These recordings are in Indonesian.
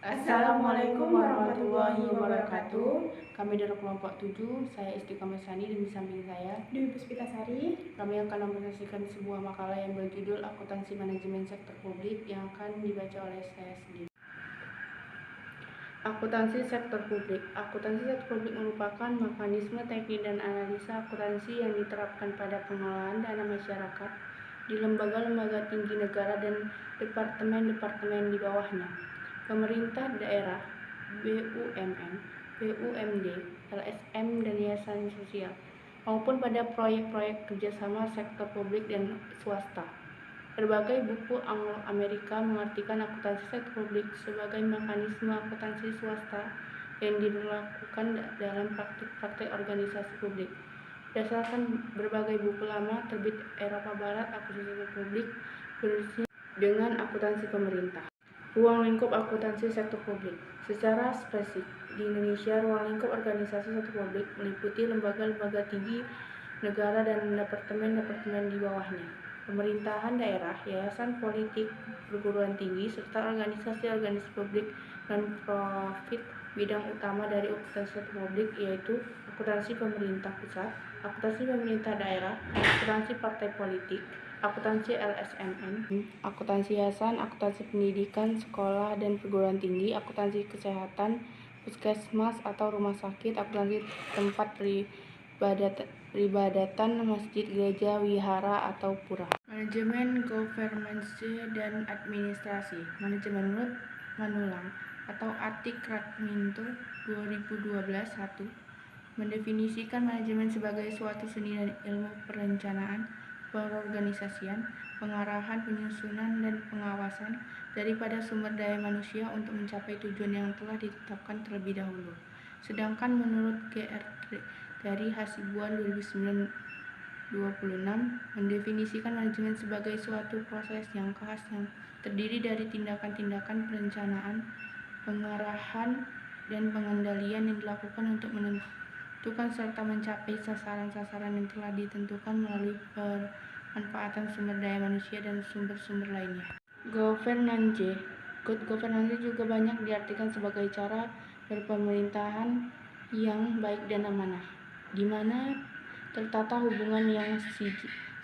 Assalamualaikum warahmatullahi wabarakatuh. Kami dari kelompok 7, saya Istiqomah Sani dan di samping saya Dwi Puspitasari. Kami akan mempresentasikan sebuah makalah yang berjudul Akuntansi Manajemen Sektor Publik yang akan dibaca oleh saya sendiri. Akuntansi sektor publik. Akuntansi sektor publik merupakan mekanisme teknik dan analisa akuntansi yang diterapkan pada pengelolaan dana masyarakat di lembaga-lembaga tinggi negara dan departemen-departemen di bawahnya, pemerintah daerah, BUMN, BUMD, LSM, dan yayasan sosial, maupun pada proyek-proyek kerjasama sektor publik dan swasta. Berbagai buku Anglo-Amerika mengartikan akuntansi sektor publik sebagai mekanisme akuntansi swasta yang dilakukan dalam praktik-praktik organisasi publik. Berdasarkan berbagai buku lama terbit Eropa Barat, akuntansi sektor publik berusia dengan akuntansi pemerintah. Ruang lingkup akuntansi sektor publik. Secara spesifik, di Indonesia, ruang lingkup organisasi sektor publik meliputi lembaga-lembaga tinggi negara dan departemen-departemen di bawahnya, pemerintahan daerah, yayasan politik, perguruan tinggi, serta organisasi-organisasi publik non-profit. Bidang utama dari akuntansi sektor publik yaitu akuntansi pemerintah pusat, akuntansi pemerintah daerah, akuntansi partai politik, akuntansi LSMN, akuntansi yayasan, akuntansi pendidikan, sekolah dan perguruan tinggi, akuntansi kesehatan, puskesmas atau rumah sakit, akuntansi tempat peribadatan, masjid, gereja, wihara, atau pura. Manajemen, governance, dan administrasi. Manajemen menurut Manulang atau Atik Ratminto 2012-1 mendefinisikan manajemen sebagai suatu seni dan ilmu perencanaan, perorganisasian, pengarahan, penyusunan, dan pengawasan daripada sumber daya manusia untuk mencapai tujuan yang telah ditetapkan terlebih dahulu. Sedangkan menurut GR dari Hasibuan 2009-26 mendefinisikan manajemen sebagai suatu proses yang khas yang terdiri dari tindakan-tindakan perencanaan, pengarahan, dan pengendalian yang dilakukan untuk menentukan serta mencapai sasaran-sasaran yang telah ditentukan melalui pemanfaatan sumber daya manusia dan sumber-sumber lainnya. Governance. Good governance juga banyak diartikan sebagai cara berpemerintahan yang baik dan amanah, di mana tertata hubungan yang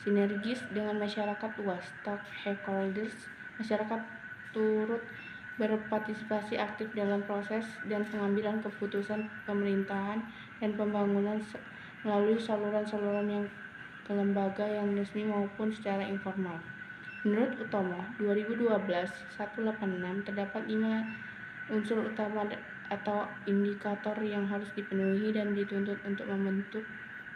sinergis dengan masyarakat luas, stakeholders. Masyarakat turut berpartisipasi aktif dalam proses dan pengambilan keputusan pemerintahan dan pembangunan melalui saluran-saluran yang ke lembaga yang resmi maupun secara informal. Menurut Utomo 2012-186 terdapat 5 unsur utama atau indikator yang harus dipenuhi dan dituntut untuk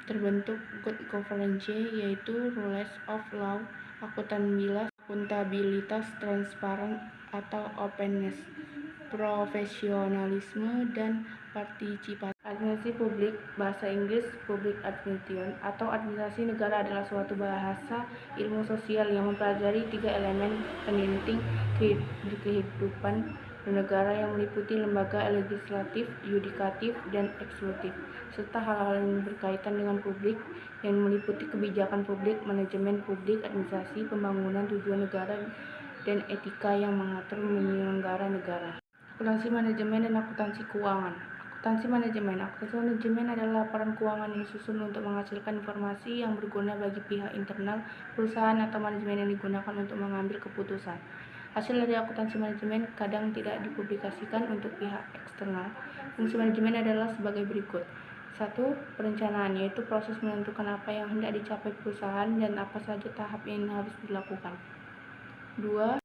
terbentuk good governance, yaitu rules of law, akuntabilitas, transparan atau openness, profesionalisme, dan partisipasi. Administrasi publik, bahasa Inggris Public Administration atau administrasi negara adalah suatu bahasa ilmu sosial yang mempelajari 3 elemen penting di kehidupan bernegara yang meliputi lembaga legislatif, yudikatif, dan eksekutif, serta hal-hal yang berkaitan dengan publik yang meliputi kebijakan publik, manajemen publik, administrasi, pembangunan, tujuan negara, dan etika yang mengatur penyelenggara negara. Akuntansi manajemen dan akuntansi keuangan. Akuntansi manajemen adalah laporan keuangan yang disusun untuk menghasilkan informasi yang berguna bagi pihak internal perusahaan atau manajemen yang digunakan untuk mengambil keputusan. Hasil dari akuntansi manajemen kadang tidak dipublikasikan untuk pihak eksternal. Fungsi manajemen adalah sebagai berikut. 1. Perencanaan, yaitu proses menentukan apa yang hendak dicapai perusahaan dan apa saja tahap yang harus dilakukan. 2.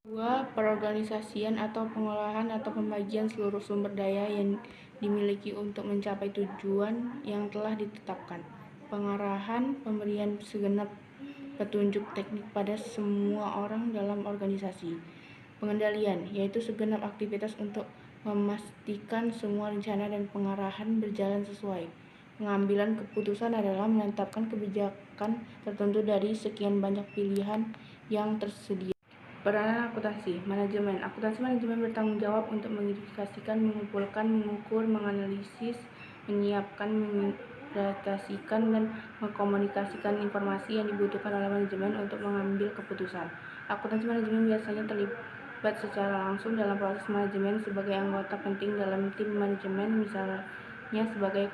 Perorganisasian atau pengolahan atau pembagian seluruh sumber daya yang dimiliki untuk mencapai tujuan yang telah ditetapkan. Pengarahan, pemberian segenap petunjuk teknik pada semua orang dalam organisasi. Pengendalian, yaitu segenap aktivitas untuk memastikan semua rencana dan pengarahan berjalan sesuai. Pengambilan keputusan adalah menetapkan kebijakan tertentu dari sekian banyak pilihan yang tersedia. Peranan akuntansi manajemen. Akuntansi manajemen bertanggung jawab untuk mengidentifikasikan, mengumpulkan, mengukur, menganalisis, menyiapkan, mengintegrasikan, dan mengkomunikasikan informasi yang dibutuhkan oleh manajemen untuk mengambil keputusan. Akuntansi manajemen biasanya terlibat secara langsung dalam proses manajemen sebagai anggota penting dalam tim manajemen, misalnya sebagai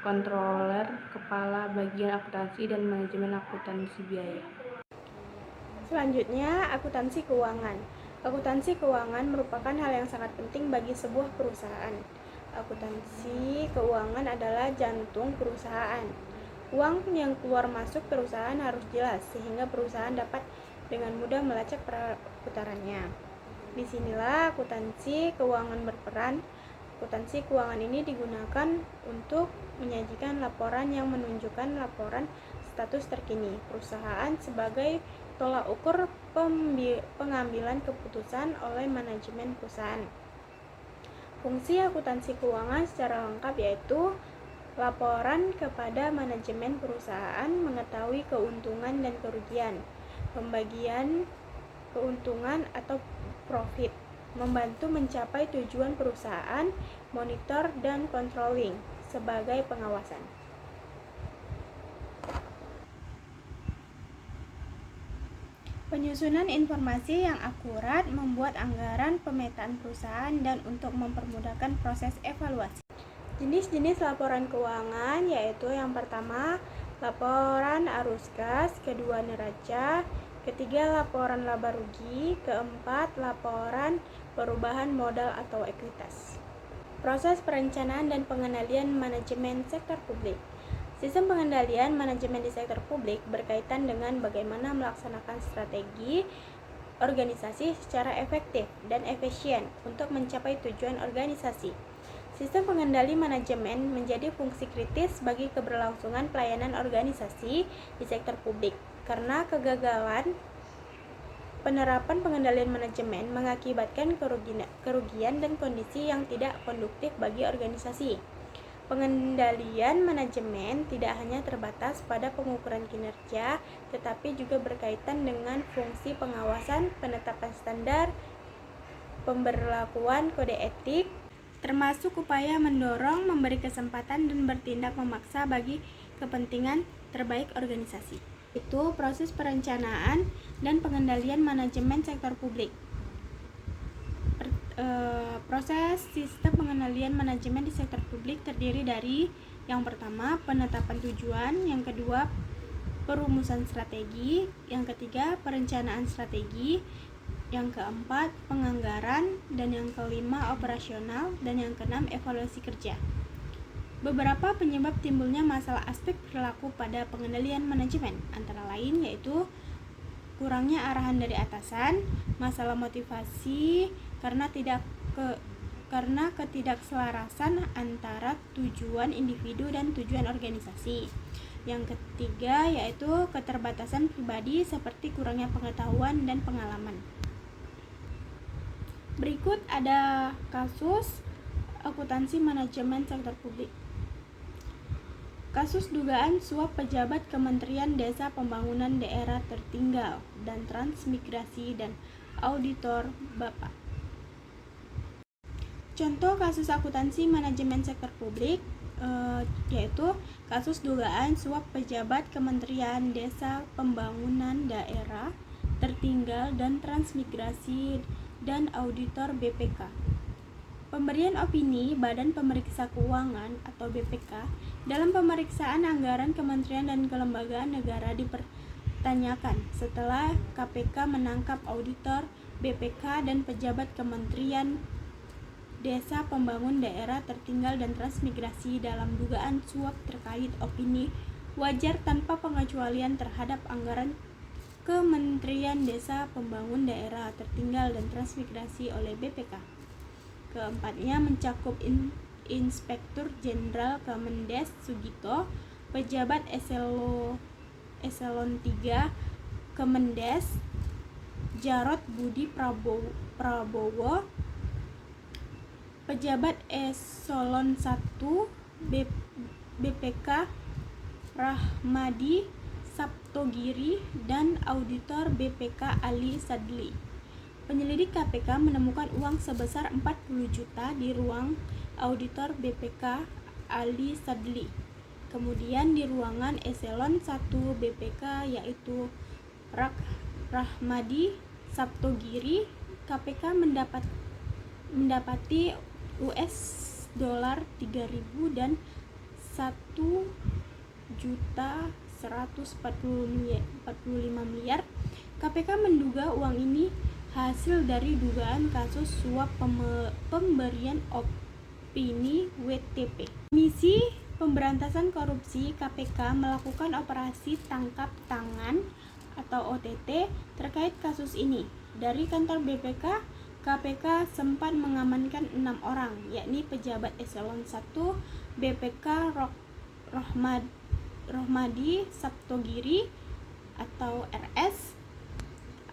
kontroler, kepala bagian akuntansi, dan manajemen akuntansi biaya. Selanjutnya, akuntansi keuangan. Akuntansi keuangan merupakan hal yang sangat penting bagi sebuah perusahaan. Akuntansi keuangan adalah jantung perusahaan. Uang yang keluar masuk perusahaan harus jelas sehingga perusahaan dapat dengan mudah melacak perputarannya. Disinilah akuntansi keuangan berperan. Akuntansi keuangan ini digunakan untuk menyajikan laporan yang menunjukkan laporan status terkini perusahaan sebagai tolak ukur pengambilan keputusan oleh manajemen perusahaan. Fungsi akuntansi keuangan secara lengkap yaitu laporan kepada manajemen perusahaan mengetahui keuntungan dan kerugian, pembagian keuntungan atau profit, membantu mencapai tujuan perusahaan, monitor dan controlling sebagai pengawasan. Penyusunan informasi yang akurat, membuat anggaran, pemetaan perusahaan, dan untuk mempermudahkan proses evaluasi. Jenis-jenis laporan keuangan yaitu yang pertama, laporan arus kas, kedua neraca, ketiga laporan laba rugi, keempat laporan perubahan modal atau ekuitas. Proses perencanaan dan pengendalian manajemen sektor publik. Sistem pengendalian manajemen di sektor publik berkaitan dengan bagaimana melaksanakan strategi organisasi secara efektif dan efisien untuk mencapai tujuan organisasi. Sistem pengendali manajemen menjadi fungsi kritis bagi keberlangsungan pelayanan organisasi di sektor publik karena kegagalan penerapan pengendalian manajemen mengakibatkan kerugian dan kondisi yang tidak konduktif bagi organisasi. Pengendalian manajemen tidak hanya terbatas pada pengukuran kinerja, tetapi juga berkaitan dengan fungsi pengawasan, penetapan standar, pemberlakuan kode etik, termasuk upaya mendorong, memberi kesempatan, dan bertindak memaksa bagi kepentingan terbaik organisasi. Itu proses perencanaan dan pengendalian manajemen sektor publik. Proses sistem pengendalian manajemen di sektor publik terdiri dari yang pertama, penetapan tujuan, yang kedua, perumusan strategi, yang ketiga, perencanaan strategi, yang keempat, penganggaran, dan yang kelima, operasional, dan yang keenam, evaluasi kerja. Beberapa penyebab timbulnya masalah aspek perilaku pada pengendalian manajemen antara lain yaitu kurangnya arahan dari atasan, masalah motivasi karena ketidakselarasan antara tujuan individu dan tujuan organisasi. Yang ketiga yaitu keterbatasan pribadi seperti kurangnya pengetahuan dan pengalaman. Berikut ada kasus akuntansi manajemen sektor publik. Kasus dugaan suap pejabat Kementerian Desa Pembangunan Daerah Tertinggal dan Transmigrasi dan auditor Bapak. Contoh kasus akuntansi manajemen sektor publik yaitu kasus dugaan suap pejabat Kementerian Desa Pembangunan Daerah Tertinggal dan Transmigrasi dan auditor BPK. Pemberian opini Badan Pemeriksa Keuangan atau BPK dalam pemeriksaan anggaran kementerian dan kelembagaan negara dipertanyakan setelah KPK menangkap auditor BPK dan pejabat Kementerian Desa Pembangunan Daerah Tertinggal dan Transmigrasi dalam dugaan suap terkait opini wajar tanpa pengecualian terhadap anggaran Kementerian Desa Pembangunan Daerah Tertinggal dan Transmigrasi oleh BPK. Keempatnya mencakup Inspektur Jenderal Kemendes Sugito, pejabat eselon 3 Kemendes Jarod Budi Prabowo, pejabat eselon 1 BPK Rahmadi Saptogiri, dan auditor BPK Ali Sadli. Penyelidik KPK menemukan uang sebesar 40 juta di ruang auditor BPK Ali Sadli. Kemudian di ruangan eselon 1 BPK yaitu Rahmadi Saptogiri KPK mendapati US dollar 3.000 dan 1.145 miliar. KPK menduga uang ini hasil dari dugaan kasus suap pemberian opini WTP. Komisi Pemberantasan Korupsi KPK melakukan operasi tangkap tangan atau OTT terkait kasus ini. Dari kantor BPK, KPK sempat mengamankan 6 orang, yakni pejabat eselon 1 BPK Rohmadi Saptogiri atau RS,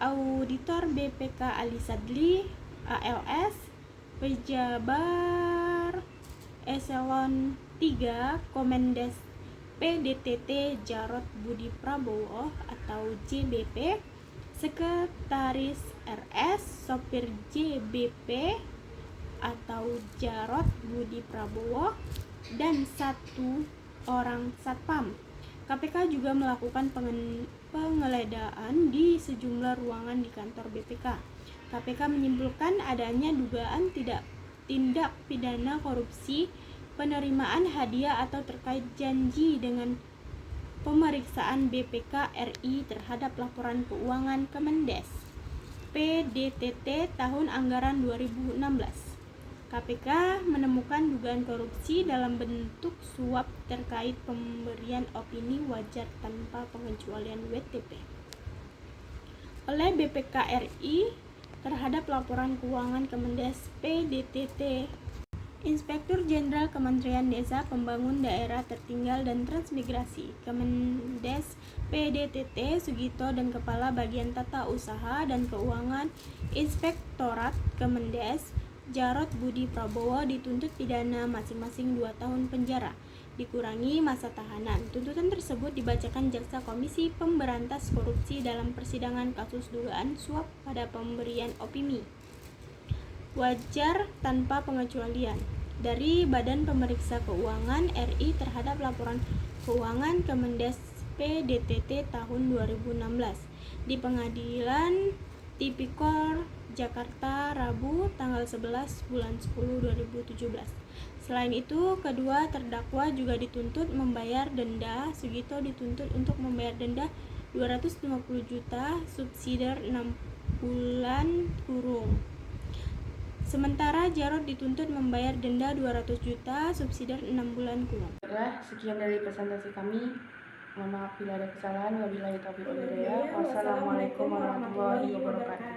auditor BPK Ali Sadli ALS, pejabat eselon 3 Komendes PDTT Jarod Budi Prabowo atau JBP, sekretaris RS, sopir JBP atau Jarod Budi Prabowo, dan 1 orang satpam. KPK juga melakukan penggeledahan di sejumlah ruangan di kantor BPK. KPK menyimpulkan adanya dugaan tindak pidana korupsi, penerimaan hadiah atau terkait janji dengan pemeriksaan BPK RI terhadap laporan keuangan Kemendes PDTT tahun anggaran 2016. KPK menemukan dugaan korupsi dalam bentuk suap terkait pemberian opini wajar tanpa pengecualian WTP oleh BPK RI terhadap laporan keuangan Kemendes PDTT. Inspektur Jenderal Kementerian Desa Pembangunan Daerah Tertinggal dan Transmigrasi Kemendes PDTT Sugito dan Kepala Bagian Tata Usaha dan Keuangan Inspektorat Kemendes Jarod Budi Prabowo dituntut pidana masing-masing 2 tahun penjara, dikurangi masa tahanan. Tuntutan tersebut dibacakan Jaksa Komisi Pemberantas Korupsi dalam persidangan kasus dugaan suap pada pemberian opini wajar tanpa pengecualian dari Badan Pemeriksa Keuangan RI terhadap laporan keuangan Kemendes PDTT tahun 2016 di Pengadilan Tipikor Jakarta Rabu tanggal 11 bulan 10 2017. Selain itu, kedua terdakwa juga dituntut membayar denda. Sugito dituntut untuk membayar denda 250 juta subsidiar 6 bulan kurung. Sementara Jarod dituntut membayar denda 200 juta subsidiar 6 bulan kurung. Sekian dari presentasi kami. Mohon maaf bila ada kesalahan. Wabillahi taufiq wal hidayah. Wassalamualaikum warahmatullahi wabarakatuh.